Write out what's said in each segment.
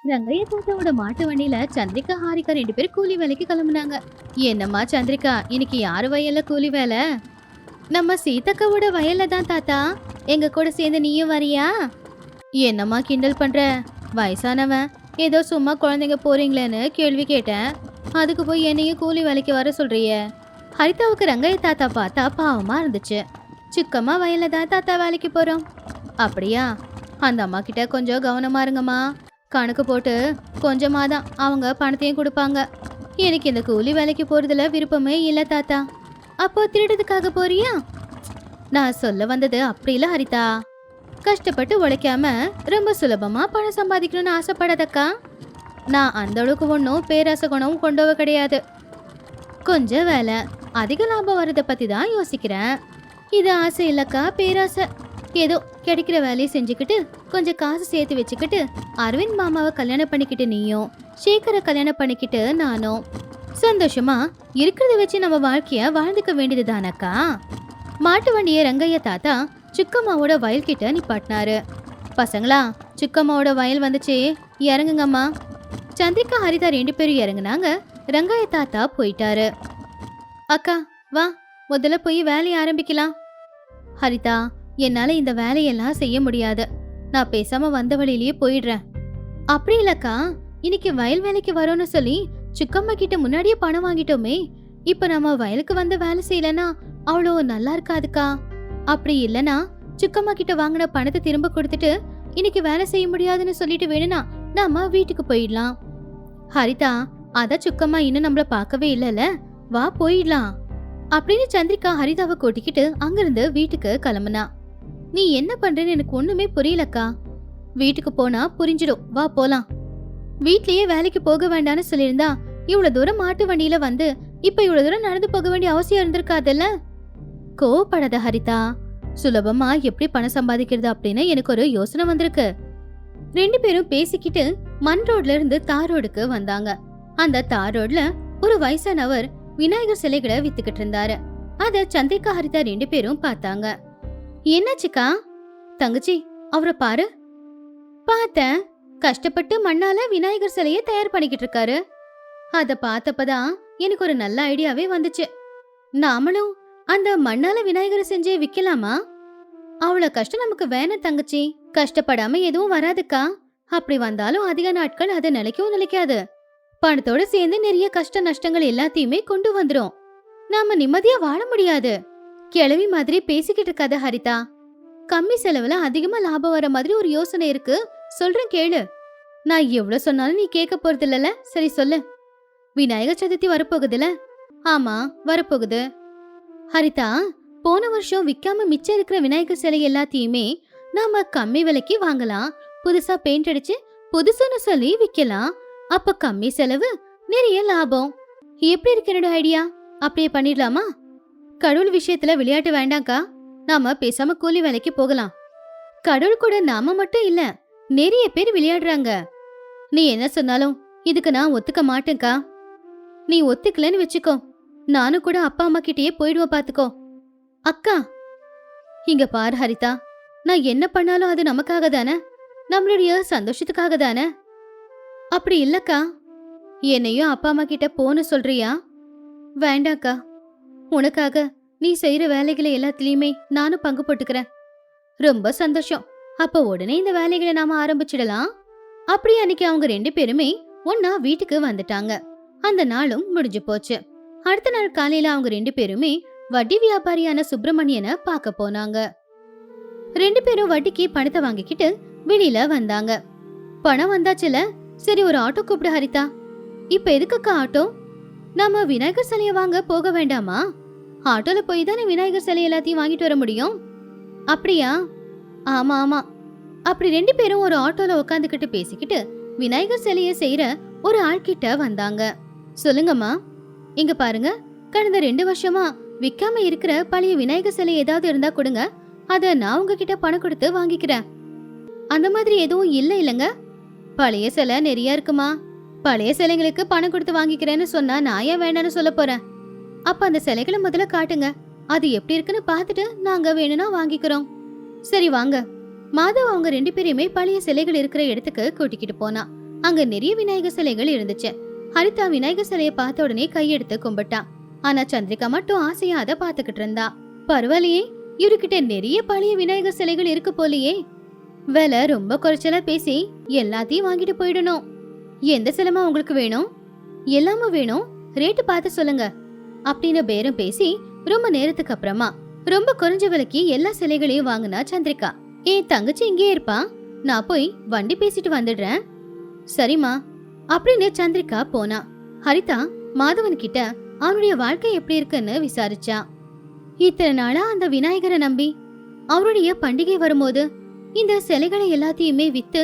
ரங்கைய தாத்தாவோட மாட்டு வண்டியில சந்திரிகா ஹாரிகா 2 பேரும் கூலி வேலைக்கு கிளம்புனாங்க. என்னம்மா சந்திரிகா, இன்னைக்கு யாரு வயல்ல கூலி வேலை? நம்ம சீதக்காவோட வயல்ல தான் தாத்தா. எங்க கூட சேர்ந்து நீயும் வரியா? என்னம்மா கிண்டல் பண்ற? வயசானவன் ஏதோ சும்மா குழந்தைங்க போறீங்களேன்னு கேள்வி கேட்டேன். அதுக்கு போய் என்னையும் கூலி வேலைக்கு வர சொல்றியே? ஹரிதாவுக்கு ரங்கைய தாத்தா பார்த்தா பாவமா இருந்துச்சு. சுக்கம்மா வயல்ல தான் தாத்தா வேலைக்கு போறோம். அப்படியா? அந்த அம்மா கிட்ட கொஞ்சம் கவனமா இருங்கம்மா. கணக்கு போட்டு கொஞ்சமா தான் அவங்க பணத்தையும் கொடுப்பாங்க. எனக்கு இந்த கூலி வேலைக்கு போறதுல விருப்பமே இல்ல தாத்தா. அப்போ திருடுறதுக்காக போறியா? நான் சொல்ல வந்தது அப்படி இல்ல ஹரிதா. கஷ்டப்பட்டு உழைக்காம ரொம்ப சுலபமா பணம் சம்பாதிக்கணும்னு ஆசைப்படாதக்கா. நான் அந்த அளவுக்கு ஒன்றும் பேராசை குணமும் கொண்டவ கிடையாது. கொஞ்சம் வேலை அதிக லாபம் வர்றதை பத்தி தான் யோசிக்கிறேன். இது ஆசை இல்லக்கா, பேராசை. ஏதோ கிடைக்கிற வேலையை செஞ்சுக்கிட்டு கொஞ்சம் காசு சேர்த்து வச்சுக்கிட்டு அரவிந்த் மாமாவை கல்யாணம் பண்ணிக்கிட்டு நீயும், சேகரை கல்யாணம் பண்ணிக்கிட்டு நானும் சந்தோஷமா இருக்கிறத வச்சு நம்ம வாழ்க்கைய வாழ்ந்துக்க வேண்டியது தானக்கா. மாட்டு வண்டியை ரங்கைய தாத்தா சுக்கம்மாவோட வயல் கிட்ட நிப்பாட்டினாரு. பசங்களா, சுக்கம்மாவோட வயல் வந்துச்சு, இறங்குங்கம்மா. சந்திரிகா ஹரிதா 2 பேரும் இறங்குனாங்க. ரங்கைய தாத்தா போயிட்டாரு. அக்கா வா, முதல்ல போய் வேலையை ஆரம்பிக்கலாம். ஹரிதா, என்னால இந்த வேலையெல்லாம் செய்ய முடியாது. நான் பேசாம வந்த வழியிலேயே போயிடுறேன். அப்படி இல்லக்கா, இன்னைக்கு வயல் வேலைக்கு வரோன்னு சொல்லி சுக்கம்மா கிட்ட முன்னாடியே பணம் வாங்கிட்டோமே. இப்ப நம்ம வயலுக்கு வந்து வேலை செய்யலன்னா அவ்வளோ நல்லா இருக்காதுக்கா. அப்படி இல்லனா சுக்கம்மா கிட்ட வாங்கின பணத்தை திரும்ப கொடுத்துட்டு இன்னைக்கு வேலை செய்ய முடியாதுன்னு சொல்லிட்டு வேணும்னா நாம வீட்டுக்கு போயிடலாம். ஹரிதா, அத சுக்கம்மா இன்னும் நம்மள பார்க்கவே இல்லல, வா போயிடலாம் அப்படின்னு சந்திரிகா ஹரிதாவை கூட்டிக்கிட்டு அங்கிருந்து வீட்டுக்கு கிளம்புனா. நீ என்ன பண்றேன்னு எனக்கு ஒண்ணுமே புரியலக்கா. வீட்டுக்கு போனா புரிஞ்சிடும், வா போலாம். வீட்லயே வேலைக்கு போக வேண்டாம்னு சொல்லியிருந்தா இவ்வளவு தூரம் மாட்டு வண்டியில வந்து இப்ப இவ்வளவு தூரம் நடந்து போக வேண்டிய அவசியம் இருந்திருக்காதுல்ல. கோவப்படாத ஹரிதா, சுலபமா எப்படி பணம் சம்பாதிக்கிறது அப்படின்னு எனக்கு ஒரு யோசனை வந்திருக்கு. 2 பேரும் பேசிக்கிட்டு மண் ரோட்ல இருந்து தார் ரோடுக்கு வந்தாங்க. அந்த தார் ரோட்ல ஒரு வயசானவர் விநாயகர் சிலைகளை வித்துக்கிட்டு இருந்தாரு. அத சந்திரிகா ஹரிதா 2 பேரும் பார்த்தாங்க. என்னாச்சுக்கா? தங்கச்சி, அவரை பாரு. பார்த்தேன், கஷ்டப்பட்டு மண்ணால விநாயகர் சிலைய தயார் பண்ணிக்கிட்டு இருக்காரு. அத பார்த்தப்பதான் எனக்கு ஒரு நல்ல ஐடியாவே வந்துச்சு. நாமளும் அந்த மண்ணால விநாயகரை செஞ்சே விக்கலாமா? அவ்வளவு கஷ்டம் நமக்கு வேணாம் தங்கச்சி. கஷ்டப்படாம எதுவும் வராதுக்கா. அப்படி வந்தாலும் அதிக நாட்கள் அது நிலைக்கவும் நிலைக்காது. பணத்தோட சேர்ந்து நிறைய கஷ்ட நஷ்டங்கள் எல்லாத்தையுமே கொண்டு வந்துரும். நாம நிம்மதியா வாழ முடியாது. கிழவி மாதிரி பேசிக்கிட்டு இருக்காத ஹரிதா. கம்மி செலவுல அதிகமா லாபம் வர மாதிரி ஒரு யோசனை இருக்கு, சொல்றேன் கேளு. நான் எவ்வளவு சொன்னாலும் நீ கேட்க போறது இல்லல, சரி சொல்லு. விநாயகர் சதுர்த்தி வரப்போகுதுல? ஆமா, வரப்போகுது. ஹரிதா, போன வருஷம் விக்காம மிச்சம் இருக்கிற விநாயகர் சிலை எல்லாத்தையுமே நாம கம்மி விலைக்கு வாங்கலாம். புதுசா பெயிண்ட் அடிச்சு புதுசுன்னு சொல்லி விக்கலாம். அப்ப கம்மி செலவு, நிறைய லாபம். எப்படி இருக்கு என்னோட ஐடியா? அப்படியே பண்ணிடலாமா? கடவுள் விஷயத்துல விளையாட்டு வேண்டாம்க்கா. நாம பேசாம கூலி வேலைக்கு போகலாம். கடவுள் கூட நாம மட்டும் இல்ல, நிறைய பேர் விளையாடுறாங்க. நீ என்ன சொன்னாலும் இதுக்கு நான் ஒத்துக்க மாட்டேன்க்கா. நீ ஒத்துக்கலன்னு வச்சுக்கோ, நானும் கூட அப்பா அம்மா கிட்டயே போயிடுவோம், பாத்துக்கோ. அக்கா, இங்க பாரு ஹரிதா, நான் என்ன பண்ணாலும் அது நமக்காக தானே, நம்மளுடைய சந்தோஷத்துக்காக தானே. அப்படி இல்லக்கா, என்னையும் அப்பா அம்மா கிட்ட போன்னு சொல்றியா? வேண்டாக்கா, உனக்காக நீ செய்யற வேலைகளை எல்லாத்துலயுமே நானும் பங்கு போட்டுக்கிறேன். ரொம்ப சந்தோஷம். அப்ப உடனே இந்த வேலைகளை நாம ஆரம்பிச்சிடலாம். அப்படி அன்னைக்கு அவங்க 2 பேருமே ஒன்னா வீட்டுக்கு வந்துட்டாங்க. அந்த நாளும் முடிஞ்சு போச்சு. அடுத்த நாள் காலையில அவங்க 2 பேருமே வட்டி வியாபாரியான சுப்பிரமணியனை பார்க்க போனாங்க. 2 பேரும் வட்டிக்கு பணத்தை வாங்கிக்கிட்டு வெளியில வந்தாங்க. பணம் வந்தாச்சுல, சரி ஒரு ஆட்டோ கூப்பிடு ஹரிதா. இப்ப எதுக்குக்கா ஆட்டோ? நாம விநாயகர் சிலைய வாங்க போக வேண்டாமா? ஆட்டோல போய் தானே விநாயகர் சிலை எல்லாத்தையும் வாங்கிட்டு வர முடியும். அப்படியா? ஆமா ஆமா. அப்படி 2 பேரும் ஒரு ஆட்டோல உட்காந்துக்கிட்டு பேசிக்கிட்டு விநாயகர் சிலைய செய்யற ஒரு ஆள்கிட்ட வந்தாங்க. சொல்லுங்கம்மா. இங்க பாருங்க, கடந்த 2 வருஷமா விக்காம இருக்கிற பழைய விநாயகர் சிலை ஏதாவது இருந்தா கொடுங்க, அத நான் உங்ககிட்ட பணம் கொடுத்து வாங்கிக்கிறேன். அந்த மாதிரி எதுவும் இல்லங்க. பழைய சிலை நிறைய இருக்குமா. பழைய சிலைங்களுக்கு பணம் கொடுத்து வாங்கிக்கிறேன்னு சொன்னா நான் ஏன் வேண்டான்னு சொல்ல போறேன். அப்ப அந்த சிலைகளை முதல்ல காட்டுங்க, அது எப்படி இருக்குன்னு பார்த்துட்டு நாங்க வேணும்னா வாங்கிக்கிறோம். சரி வாங்க. மாதவ் அவங்க 2 பேரையுமே பழைய சிலைகள் இருக்கிற இடத்துக்கு கூட்டிக்கிட்டு போனா. அங்க நிறைய விநாயகர் சிலைகள் இருந்துச்சு. ஹரிதா விநாயகர் சிலைய பார்த்த உடனே கையெடுத்து கும்பிட்டான். ஆனா சந்திரிகா மட்டும் ஆசையா அதை பாத்துக்கிட்டு இருந்தா. பரவாயில்லையே, இவர்கிட்ட நிறைய பழைய விநாயகர் சிலைகள் இருக்கு போலயே. விலை ரொம்ப குறைச்சலா பேசி எல்லாத்தையும் வாங்கிட்டு போயிடணும். எந்த சிலமா உங்களுக்கு வேணும்? எல்லாமும் வேணும், ரேட்டு பார்த்து சொல்லுங்க அப்படின்னு பேரம் பேசி ரொம்ப நேரத்துக்கு அப்புறமா ரொம்ப குறைஞ்ச விலைக்கு எல்லா சிலைகளையும் வாங்கினா சந்திரிகா. என் தங்கச்சி இங்கே இருப்பா, நான் போய் வண்டி பேசிட்டு வந்துடுறேன். சரிம்மா அப்படின்னு சந்திரிகா போனா. ஹரிதா மாதவன் கிட்ட அவனுடைய வாழ்க்கை எப்படி இருக்குன்னு விசாரிச்சா. இத்தனை நாளா அந்த விநாயகரை நம்பி அவருடைய பண்டிகை வரும்போது இந்த சிலைகளை எல்லாத்தையுமே வித்து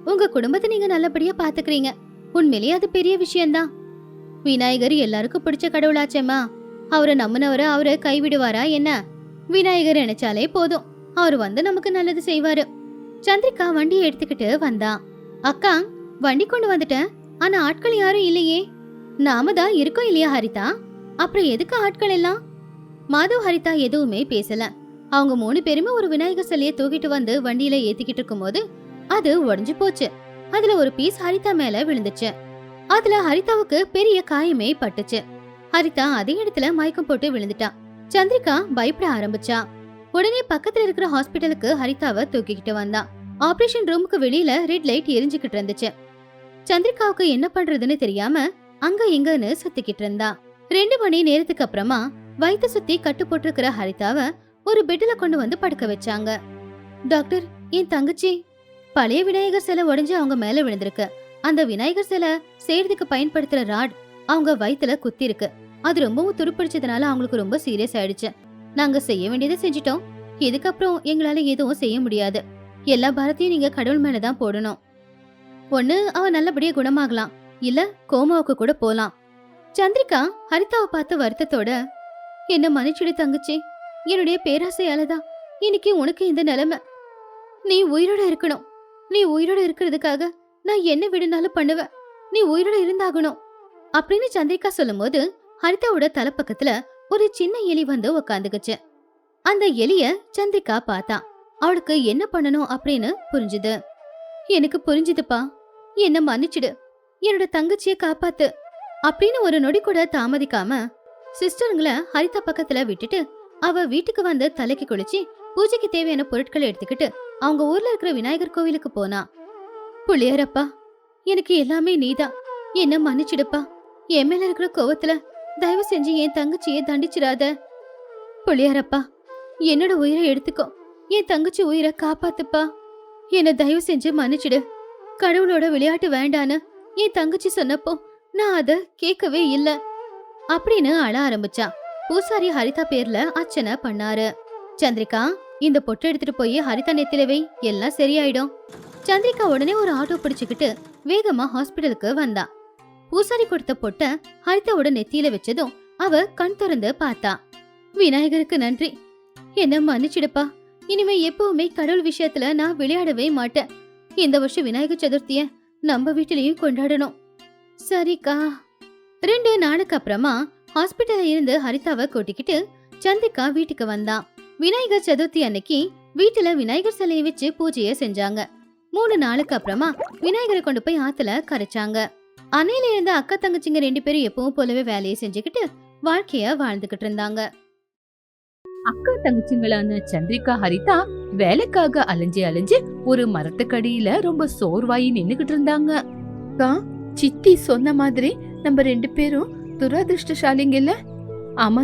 உங்க குடும்பத்தை நீங்க நல்லபடியா பாத்துக்கிறீங்க. உண்மையிலேயே அது பெரிய விஷயம்தான். விநாயகர் எல்லாருக்கும் பிடிச்ச கடவுளாச்சேம்மா. அவரை நம்பினவரை அவரை கைவிடுவாரா என்ன? விநாயகர் நினைச்சாலே போதும், அவர் வந்து நமக்கு நல்லது செய்வாரு. சந்திரிகா வண்டியை எடுத்துக்கிட்டு வந்தா. அக்கா, வண்டி கொண்டு வந்துட்டேன், ஆனா ஆட்கள் யாரும் இல்லையே. நாம தான் இருக்கோம் இல்லையா ஹரிதா? அப்புறம் எதுக்கு ஆட்கள் எல்லாம்? மாதவ் ஹரிதா எதுவுமே பேசல. அவங்க 3 பேருமே ஒரு விநாயகர் சிலையை தூக்கிட்டு வந்து வண்டியில ஏத்திக்கிட்டு இருக்கும் போது அது உடைஞ்சு போச்சு. அதுல ஒரு பீஸ் ஹரிதா மேல விழுந்துச்சு. அதுல ஹரிதாவுக்கு பெரிய காயமே பட்டுச்சு. ஹரிதா அதே இடத்துல மயக்கம் போட்டு விழுந்துட்டா. சந்திரிகா பயப்பட ஆரம்பிச்சா. உடனே பக்கத்துல இருக்கிற ஹாஸ்பிட்டலுக்கு ஹரிதாவை தூக்கிக்கிட்டு வந்தா. ஆபரேஷன் ரூமுக்கு வெளியில ரெட் லைட் எரிஞ்சுக்கிட்டு இருந்துச்சு. சந்திரிகாவுக்கு என்ன பண்றதுன்னு தெரியாம அங்க இங்கன்னு சுத்திக்கிட்டு இருந்தா. 2 மணி நேரத்துக்கு அப்புறமா வயிற்று சுத்தி கட்டு போட்டிருக்கிற ஹரிதாவை ஒரு பெட்ல கொண்டு வந்து படுக்க வச்சாங்க. டாக்டர், என் தங்கச்சி பழைய விநாயகர் சிலை உடைஞ்சு அவங்க மேல விழுந்திருக்கு. அந்த விநாயகர் சிலை செய்யறதுக்கு பயன்படுத்துற ராட் அவங்க வயித்துல குத்தி இருக்கு. அது ரொம்பவும் துருப்பிடிச்சதுனால அவங்களுக்கு ரொம்ப சீரியஸ் ஆயிடுச்சு. நாங்க செய்ய வேண்டியதை செஞ்சிட்டோம். இதுக்கப்புறம் எங்களால எதுவும் செய்ய முடியாது. எல்லா பாரத்தையும் நீங்க கடவுள் மேலதான் போடணும். ஒண்ணு அவ நல்லபடியா குணமாகலாம், இல்ல கோமாவுக்கு கூட போலாம். சந்திரிகா ஹரிதாவை பார்த்து வருத்தத்தோட, என்ன மன்னிச்சுடு தங்கச்சி, என்னுடைய பேராசையாலதான் இன்னைக்கு உனக்கு இந்த நிலைமை. நீ உயிரோட இருக்கணும். நீ உயிரோட இருக்கிறதுக்காக நான் என்ன விடுனாலும் பண்ணுவேன். நீ உயிரோட இருந்தாகணும் அப்படின்னு சந்திரிகா சொல்லும் போது ஹரிதாவோட தலைப்பக்கத்துல ஒரு சின்ன எலி வந்து உக்காந்துக்குச்சு. அந்த எலிய சந்திரிகா பார்த்தா. அவளுக்கு என்ன பண்ணணும் அப்படின்னு புரிஞ்சுது. எனக்கு புரிஞ்சுதுப்பா, என்ன மன்னிச்சுடு, என்னோட தங்கச்சிய காப்பாத்து அப்படின்னு ஒரு நொடி கூட தாமதிக்காம சிஸ்டருங்களை ஹரிதா பக்கத்துல விட்டுட்டு அவ வீட்டுக்கு வந்து தலைக்கு குளிச்சு பூஜைக்கு தேவையான பொருட்களை எடுத்துக்கிட்டு அவங்க ஊர்ல இருக்கிற விநாயகர் கோவிலுக்கு போனா. புள்ளியாரப்பா, எனக்கு எல்லாமே நீதான், என்ன மன்னிச்சிடுப்பா. என் மேல இருக்கிற கோவத்துல தயவு செஞ்சு என் தங்கச்சியை தண்டிச்சிடாத. புள்ளியாரப்பா, என்னோட உயிரை எடுத்துக்கோ, என் தங்கச்சி உயிரை காப்பாத்துப்பா. என்ன தயவு செஞ்சு மன்னிச்சிடு. கடவுளோட விளையாட்டு வேண்டான்னு என் தங்கச்சி சொன்னப்போ நான் அத கேட்கவே இல்ல அப்படின்னு அழ ஆரம்பிச்சா. பூசாரி ஹரிதா பேர்ல அர்ச்சனை பண்ணாரு. சந்திரிகா, இந்த பொட்டு எடுத்துட்டு போய் ஹரிதா நெத்தில வை, எல்லாம் சரியாயிடும். சந்திரிகா உடனே ஒரு ஆட்டோ பிடிச்சுக்கிட்டு வேகமா ஹாஸ்பிட்டலுக்கு வந்தா. பூசாரி கொடுத்த பொட்ட ஹரிதாவோட நெத்தியில வச்சதும் அவ கண் திறந்து பார்த்தா. விநாயகருக்கு நன்றி, என்ன மன்னிச்சிடுப்பா. இனிமே எப்பவுமே கடவுள் விஷயத்துல நான் விளையாடவே மாட்டேன். இந்த வருஷம் விநாயகர் சதுர்த்திய நம்ம வீட்டிலையும் கொண்டாடணும். சரிக்கா. 2 நாளுக்கு அப்புறமா ஹாஸ்பிட்டல்ல இருந்து ஹரிதாவை கூட்டிக்கிட்டு சந்திரிகா வீட்டுக்கு வந்தா. விநாயகர் சதுர்த்தி அன்னைக்கு வீட்டுல விநாயகர் சிலையை வச்சு பூஜைய செஞ்சாங்க. 3 நாளுக்கு அப்புறமா விநாயகரை கொண்டு போய் ஆத்துல கரைச்சாங்க. அன்னையில இருந்த அக்கா தங்கச்சிங்க 2 பேரும் எப்பவும் போலவே வேலையை செஞ்சுக்கிட்டு வாழ்க்கைய வாழ்ந்துகிட்டு இருந்தாங்க. அக்கா தங்கச்சிங்களான சந்திரிகா ஹரிதா வேலைக்காக அலைஞ்சு ஒரு மரத்துக்கடியில ரொம்ப சோர்வாயி நின்னுகிட்டு இருந்தாங்க. அக்கா, சித்தி சொன்ன மாதிரி நம்ம 2 பேரும் துரதிருஷ்டசாலிங்க இல்ல? ஆமா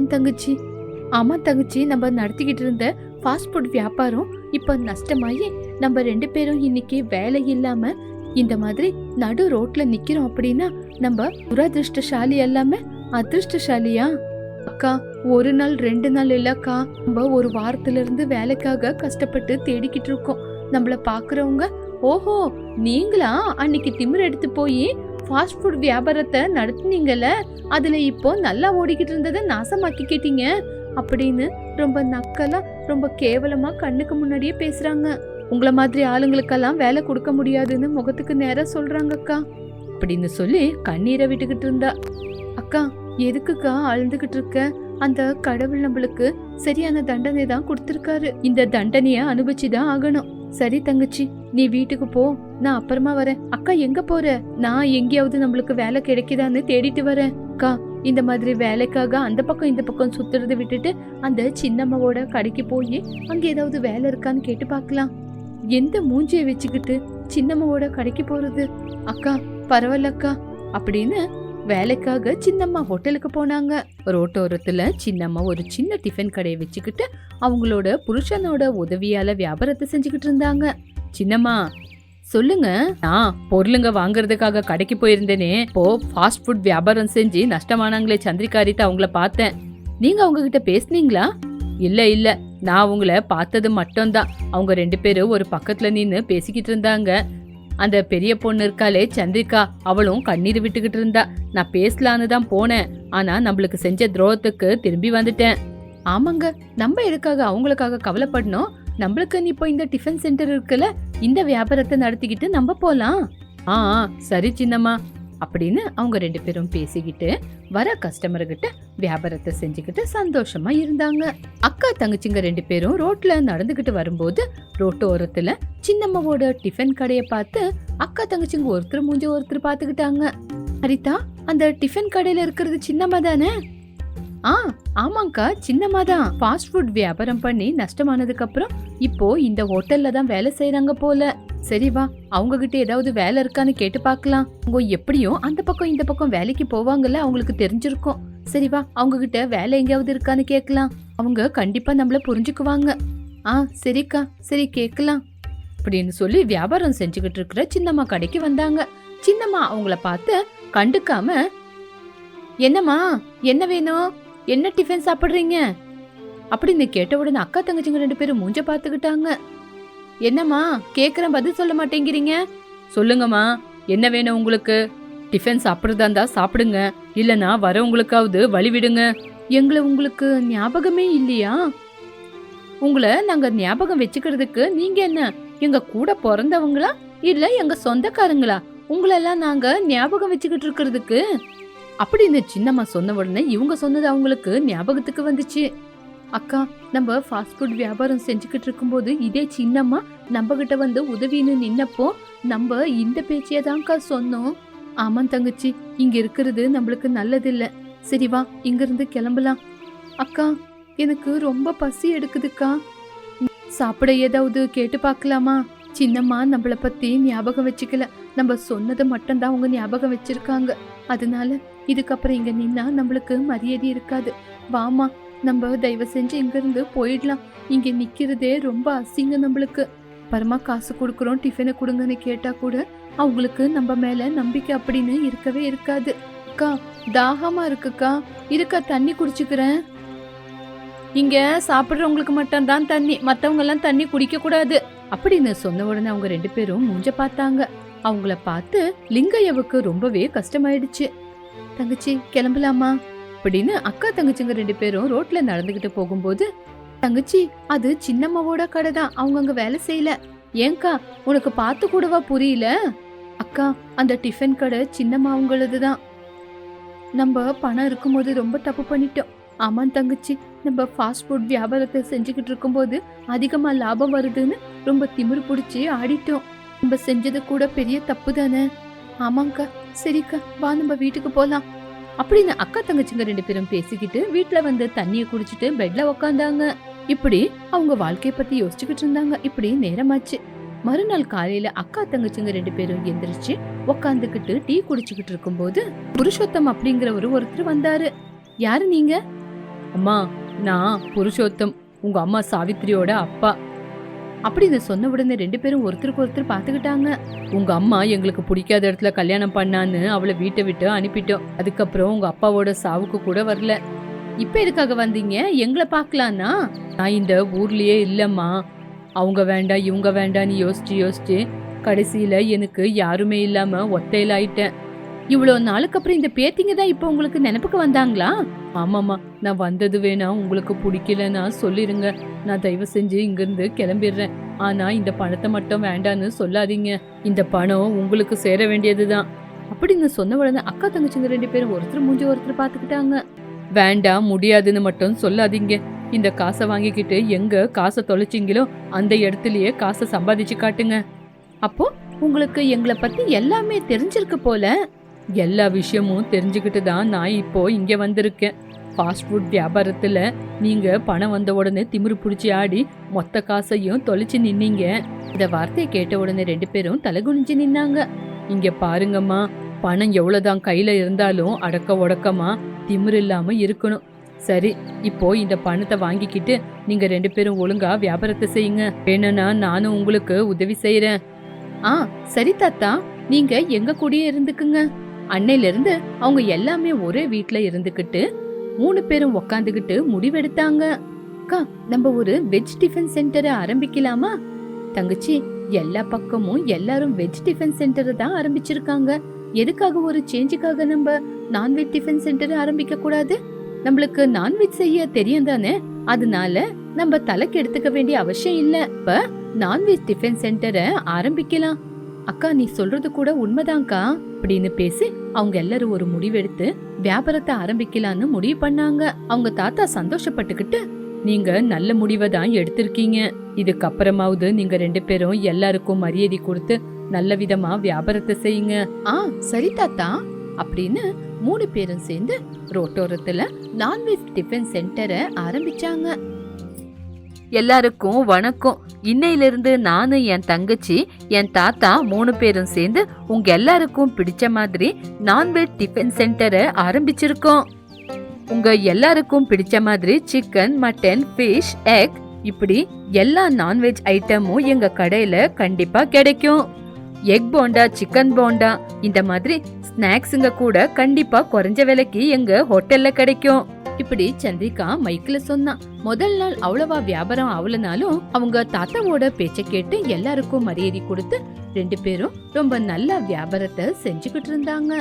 தங்கச்சி, நம்ம நடத்திக்கிட்டு இருந்த ஃபாஸ்ட் ஃபுட் வியாபாரம் இப்ப நஷ்டமாயி நம்ம 2 பேரும் இன்னைக்கு வேலை இல்லாம இந்த மாதிரி நடு ரோட்ல நிக்கிறோம். அப்படின்னா நம்ம துரதிருஷ்டசாலி எல்லாம அதிர்ஷ்டசாலியா? அக்கா, 1 நாள் 2 நாள் இல்லக்கா, நம்ம ஒரு வாரத்துல இருந்து வேலைக்காக கஷ்டப்பட்டு தேடிக்கிட்டு இருக்கோம். நம்மள பாக்குறவங்க, ஓஹோ நீங்களா அன்னைக்கு திமிர் எடுத்து போய் ஃபாஸ்ட் ஃபுட் வியாபாரத்தை நடத்துனீங்கல்ல, அதுல இப்போ நல்லா ஓடிக்கிட்டு இருந்ததை நாசமாக்கிக்கிட்டீங்க அப்படின்னு ரொம்ப நக்கலா ரொம்ப கேவலமா கண்ணுக்கு முன்னாடியே பேசுறாங்க. உங்கள மாதிரி ஆளுங்களுக்கெல்லாம் வேலை கொடுக்க முடியாதுன்னு முகத்துக்கு நேரா சொல்றாங்க அக்கா அப்படின்னு சொல்லி கண்ணீரை விட்டுக்கிட்டு இருந்தா. அக்கா, எதுக்குக்கா அழுந்துகிட்டு இருக்க? அந்த கடவுள் நம்மளுக்கு சரியான தண்டனை தான் கொடுத்திருக்காரு. இந்த தண்டனைய அனுபவிச்சுதான் ஆகணும். சரி தங்கச்சி, நீ வீட்டுக்கு போ, நான் அப்புறமா வரேன். அக்கா எங்க போற? நான் எங்கேயாவது நம்மளுக்கு வேலை கிடைக்குதான்னு தேடிட்டு வரேன். அக்கா இந்த மாதிரி வேலைக்காக அந்த பக்கம் இந்த பக்கம் சுத்துறதை விட்டுட்டு அந்த சின்னம்மாவோட கடைக்கு போய் அங்க ஏதாவது வேலை இருக்கான்னு கேட்டு பார்க்கலாம். எந்த மூஞ்சியை வச்சுக்கிட்டு சின்னம்மாவோட கடைக்கு போறது? அக்கா பரவாயில்ல அக்கா அப்படின்னு வேலைக்காக சின்னம்மா ஹோட்டலுக்கு போனாங்க. ரோட்டோரத்துல சின்னம்மா ஒரு சின்ன டிஃபன் கடையை வச்சுக்கிட்டு அவங்களோட புருஷனோட உதவியால வியாபாரத்தை செஞ்சுக்கிட்டு இருந்தாங்க. சின்னம்மா சொல்லுங்க. நான் பொருளுங்க வாங்குறதுக்காக கடைக்கு போயிருந்தேனே, இப்போ ஃபாஸ்ட் ஃபுட் வியாபாரம் செஞ்சு நஷ்டமானாங்களே சந்திரிகா ஹரிதா, அவங்கள பார்த்தேன். நீங்க அவங்க கிட்ட பேசுனீங்களா? இல்ல நான் உங்களை பார்த்தது மட்டும்தான். அவங்க 2 பேரும் ஒரு பக்கத்துல நின்னு பேசிக்கிட்டு இருந்தாங்க. அந்த பெரிய பொண்ணு இருக்காளே சந்திரிகா, அவளும் கண்ணீர் விட்டுக்கிட்டு இருந்தா. நான் பேசலான்னு தான் போனேன், ஆனா நம்மளுக்கு செஞ்ச துரோகத்துக்கு திரும்பி வந்துட்டேன். ஆமாங்க, நம்ம எதுக்காக அவங்களுக்காக கவலைப்படணும்? நம்மளுக்கு இப்போ இந்த டிஃபன் சென்டர் இருக்குல்ல, இந்த வியாபாரத்தை நடத்திக்கிட்டு நம்ம போலாம். சரி சின்னம்மா அப்படின்னு அவங்க 2 பேரும் பேசிக்கிட்டு வர கஸ்டமர்கிட்ட வியாபாரத்தை செஞ்சுக்கிட்டு சந்தோஷமா இருந்தாங்க. அக்கா தங்கச்சிங்க 2 பேரும் ரோட்ல நடந்துகிட்டு வரும்போது ரோட்டோரத்துல சின்னம்மாவோட டிஃபன் கடையை பார்த்து அக்கா தங்கச்சிங்க ஒருத்தர் மூஞ்சி ஒருத்தர் பாத்துக்கிட்டாங்க. ஹரிதா, அந்த டிஃபன் கடையில இருக்கிறது சின்னம்மா தானே? ஆமாங்கா, சின்னம்மா தான். ஃபாஸ்ட் ஃபுட் வியாபாரம் பண்ணி நஷ்டமானதுக்கு அப்புறம் இப்போ இந்த ஹோட்டல்ல தான் வேலை செய்யறாங்க போல. சரி வா, அவங்க கிட்ட ஏதாவது வேலை இருக்கான்னு கேட்டு பார்க்கலாம். அவங்க எப்படியும் அந்த பக்கம் இந்த பக்கம் வேலைக்கு போவாங்கல்ல, அவங்களுக்கு தெரிஞ்சிருக்கும். சரி வா, அவங்க கிட்ட வேலை எங்கேயாவது இருக்கான்னு கேட்கலாம். அவங்க கண்டிப்பா நம்மள புரிஞ்சுக்குவாங்க. சரிக்கா, சரி கேட்கலாம் அப்படின்னு சொல்லி வியாபாரம் செஞ்சுக்கிட்டு இருக்கிற சின்னம்மா கடைக்கு வந்தாங்க. சின்னம்மா அவங்கள பார்த்து கண்டுக்காம, என்னம்மா என்ன வேணும், என்ன டிஃபன் சாப்பிடுறீங்க அப்படின்னு கேட்ட உடனே அக்கா தங்கச்சிங்க 2 பேரும் மூஞ்ச பாத்துக்கிட்டாங்க. என்னம்மா கேக்குறேன், பதில் சொல்ல மாட்டேங்கிறீங்க? சொல்லுங்கம்மா, என்ன வேணும் உங்களுக்கு? டிஃபன் சாப்பிடுறதா இருந்தா சாப்பிடுங்க, இல்லனா வரவங்களுக்காவது வழி விடுங்க. எங்களை உங்களுக்கு ஞாபகமே இல்லையா? உங்களை நாங்க ஞாபகம் வச்சுக்கிறதுக்கு நீங்க என்ன எங்க கூட பிறந்தவங்களா இல்ல எங்க சொந்தக்காரங்களா? உங்களெல்லாம் நாங்க ஞாபகம் வச்சுக்கிட்டு இருக்கிறதுக்கு அப்படின்னு சின்னம்மா சொன்ன உடனே இவங்க சொன்னது அவங்களுக்கு ஞாபகத்துக்கு வந்துச்சு. அக்கா, நம்ம ஃபாஸ்ட் ஃபுட் வியாபாரம் செஞ்சுக்கிட்டு இருக்கும்போது இதே சின்னம்மா நம்ம கிட்ட வந்து உதவின்னு நின்னப்போ நம்ம இந்த பேச்சியை தான்க்கா சொன்னோம். ஆமா தங்கச்சி, இங்க இருக்கிறது நம்மளுக்கு நல்லதில்ல. சரி வா, இங்க இருந்து கிளம்பலாம். அக்கா, எனக்கு ரொம்ப பசி எடுக்குதுக்கா, சாப்பிட ஏதாவது கேட்டு பார்க்கலாமா? சின்னம்மா நம்மள பத்தி ஞாபகம் வச்சுக்கல, நம்ம சொன்னதை மட்டும்தான் அவங்க ஞாபகம் வச்சிருக்காங்க. அதனால இதுக்கப்புறம் இங்க நின்னா நம்மளுக்கு மரியாதை இருக்காது. வாமா, நம்ம தயவு செஞ்சு இங்க இருந்து போயிடலாம். இங்க நிக்கிறதே ரொம்ப அசிங்கம் நம்மளுக்கு. பரமா காசு கொடுக்குறோம், டிஃபனை கொடுங்கன்னு கேட்டா கூட அவங்களுக்கு நம்ம மேல நம்பிக்கை அப்படின்னு இருக்கவே இருக்காது. அக்கா, தாகமா இருக்குக்கா, இருக்கா தண்ணி குடிச்சுக்கிறேன். இங்க சாப்பிடுறவங்களுக்கு மட்டும் தான் தண்ணி, மத்தவங்க எல்லாம் தண்ணி குடிக்க கூடாது அப்படின்னு சொன்ன உடனே அவங்க 2 பேரும் மூஞ்ச பார்த்தாங்க. அவங்கள பார்த்து லிங்கையாவுக்கு ரொம்பவே கஷ்டமாயிடுச்சு. தங்கச்சி கிளம்பலாமா அப்படின்னு அக்கா தங்கச்சிங்க 2 பேரும் ரோட்ல நடந்துகிட்டு போகும்போது, தங்கச்சி அது சின்னம்மாவோட கடை தான், அவங்க அங்க வேலை செய்யல. ஏங்கா, உனக்கு பார்த்து கூடவா புரியல? அக்கா, அந்த டிஃபன் கடை சின்னம்மா அவங்களதுதான். நம்ம பணம் இருக்கும்போது ரொம்ப தப்பு பண்ணிட்டோம். ஆமா தங்கச்சி, நம்ம ஃபாஸ்ட் ஃபுட் வியாபாரத்தை செஞ்சுக்கிட்டு இருக்கும்போது அதிகமா லாபம் வருதுன்னு ரொம்ப திமிரு பிடிச்சி ஆடிட்டோம். நம்ம செஞ்சது கூட பெரிய தப்பு தானே. ஆமாங்கா, சரிக்கா வா நம்ம வீட்டுக்கு போலாம் அப்படின்னு அக்கா தங்கச்சிங்க 2 பேரும் பேசிக்கிட்டு வீட்டுல வந்து தண்ணிய குடிச்சிட்டு பெட்ல உக்காந்தாங்க. இப்படி அவங்க வாழ்க்கைய பத்தி யோசிச்சுக்கிட்டு இருந்தாங்க. இப்படி நேரமாச்சு. மறுநாள் காலையில அக்கா தங்கச்சிங்க 2 பேரும் எந்திரிச்சு உக்காந்துக்கிட்டு டீ குடிச்சுக்கிட்டு இருக்கும்போது புருஷோத்தம் அப்படிங்கிற ஒருத்தர் வந்தாரு. யாரு நீங்க? அம்மா, நான் புருஷோத்தம், உங்க அம்மா சாவித்திரியோட அப்பா அப்படின்னு சொன்ன உடனே 2 பேரும் ஒருத்தருக்கு ஒருத்தர் பாத்துக்கிட்டாங்க. உங்க அம்மா எங்களுக்கு பிடிக்காத இடத்துல கல்யாணம் பண்ணான்னு அவளை வீட்டை விட்டு அனுப்பிட்டோம். அதுக்கப்புறம் உங்க அப்பாவோட சாவுக்கு கூட வரல. இப்ப எதுக்காக வந்தீங்க? எங்களை பாக்கலான்னா? நான் இந்த ஊர்லயே இல்லம்மா, அவங்க வேண்டாம் இவங்க வேண்டான்னு யோசிச்சு கடைசியில எனக்கு யாருமே இல்லாம ஒத்தையில ஆயிட்டேன். இவ்வளவு நாளுக்கு அப்புறம் இந்த பேத்திங்க தான் இப்ப உங்களுக்கு நினைப்புக்கு வந்தாங்களா? ஆமாமா, நான் வந்தது வேணா உங்களுக்கு பிடிக்கலன்னா சொல்லிருங்க, நான் தயவு செஞ்சு இங்க இருந்து கிளம்பிடுறேன். ஆனா இந்த பணத்தை மட்டும் வேண்டான்னு சொல்லாதீங்க, இந்த பணம் உங்களுக்கு சேர வேண்டியதுதான் அப்படின்னு சொன்ன உடனே அக்கா தங்கச்சிங்க 2 பேரும் ஒருத்தர் மூஞ்சி ஒருத்தர் பாத்துக்கிட்டாங்க. வேண்டாம் முடியாதுன்னு மட்டும் சொல்லாதீங்க, இந்த காசை வாங்கிக்கிட்டு எங்க காசை தொலைச்சிங்களோ அந்த இடத்துலயே காசை சம்பாதிச்சு காட்டுங்க. அப்போ உங்களுக்கு எங்களை பத்தி எல்லாமே தெரிஞ்சிருக்கு போல. எல்லா விஷயமும் தெரிஞ்சுக்கிட்டு தான் நான் இப்போ இங்க வந்திருக்கேன். ஃபாஸ்ட் ஃபுட் வியாபாரத்துல நீங்க பணம் வந்த உடனே திமிரு பிடிச்சி ஆடி மொத்த காசையும் தொலைச்சு நின்னீங்க. இந்த வார்த்தையை கேட்ட உடனே 2 பேரும் தலைகுனிஞ்சு நின்னாங்க. இங்க பாருங்கம்மா, பணம் எவ்வளவுதான் கையில இருந்தாலும் அடக்க ஒடக்கமா திமிரு இல்லாம இருக்கணும். சரி, இப்போ இந்த பணத்தை வாங்கிக்கிட்டு நீங்க 2 பேரும் ஒழுங்கா வியாபாரத்தை செய்யுங்க. வேணும்னா நானும் உங்களுக்கு உதவி செய்யறேன். சரி தாத்தா, நீங்க எங்க கூடயே இருந்துக்குங்க. அன்னையில இருந்து அவங்க எல்லாமே ஒரே வீட்ல இருந்துகிட்டு 3 பேரும் உக்காந்துகிட்டு முடிவெடுத்தாங்க. அக்கா, நம்ம ஒரு வெஜ் டிஃபன் சென்டரை ஆரம்பிக்கலாமா? தங்கச்சி, எல்லா பக்கமும் எல்லாரும் வெஜ் டிஃபன் சென்டரை தான் ஆரம்பிச்சிருக்காங்க. எதுக்காக ஒரு சேஞ்சுக்காக நம்ம நான்வெஜ் டிஃபன் சென்டரை ஆரம்பிக்க கூடாது? நம்மளுக்கு நான்வெஜ் செய்ய தெரியும் தானே, அதனால நம்ம தலைக்கு எடுத்துக்க வேண்டிய அவசியம் இல்ல. இப்ப நான்வெஜ் டிஃபன் சென்டரை ஆரம்பிக்கலாம். அக்கா, நீ சொல்றது கூட உண்மைதான்க்கா அப்படின்னு பேசி அவங்க எல்லாரும் ஒரு முடிவெடுத்து வியாபாரத்தை ஆரம்பிக்கலான்னு முடிவு பண்ணாங்க. அவங்க தாத்தா சந்தோஷப்பட்டுக்கிட்டு, நீங்க நல்ல முடிவை தான் எடுத்திருக்கீங்க. இதுக்கப்புறமாவது நீங்க 2 பேரும் எல்லாருக்கும் மரியாதை கொடுத்து நல்ல விதமா வியாபாரத்தை செய்யுங்க. சரி தாத்தா அப்படின்னு 3 பேரும் சேர்ந்து ரோட்டோரத்துல நான்வெஜ் டிஃபன் சென்டரை ஆரம்பிச்சாங்க. எல்லாருக்கும் வணக்கம். இன்னையிலிருந்து நானு, என் தங்கச்சி, என் தாத்தா 3 பேரும் சேர்ந்து உங்க எல்லாருக்கும் பிடிச்ச மாதிரி நான்வெஜ் டிஃபன் சென்டரை ஆரம்பிச்சிருக்கோம். உங்க எல்லாருக்கும் பிடிச்ச மாதிரி சிக்கன், மட்டன், ஃபிஷ், எக் இப்படி எல்லா நான்வெஜ் ஐட்டமும் எங்க கடையில கண்டிப்பா கிடைக்கும். எக் போண்டா, சிக்கன் போண்டா இந்த மாதிரி ஸ்நாக்ஸுங்க கூட கண்டிப்பா குறைஞ்ச விலைக்கு எங்க ஹோட்டல்ல கிடைக்கும். இப்படி சந்திரிகா மைக்ல சொன்னா. முதல் நாள் அவ்வளவா வியாபாரம் ஆகலனாலும் அவங்க தாத்தாவோட பேச்ச கேட்டு எல்லாருக்கும் மரியாதை கொடுத்து 2 பேரும் ரொம்ப நல்ல வியாபாரத்தை செஞ்சுக்கிட்டு இருந்தாங்க.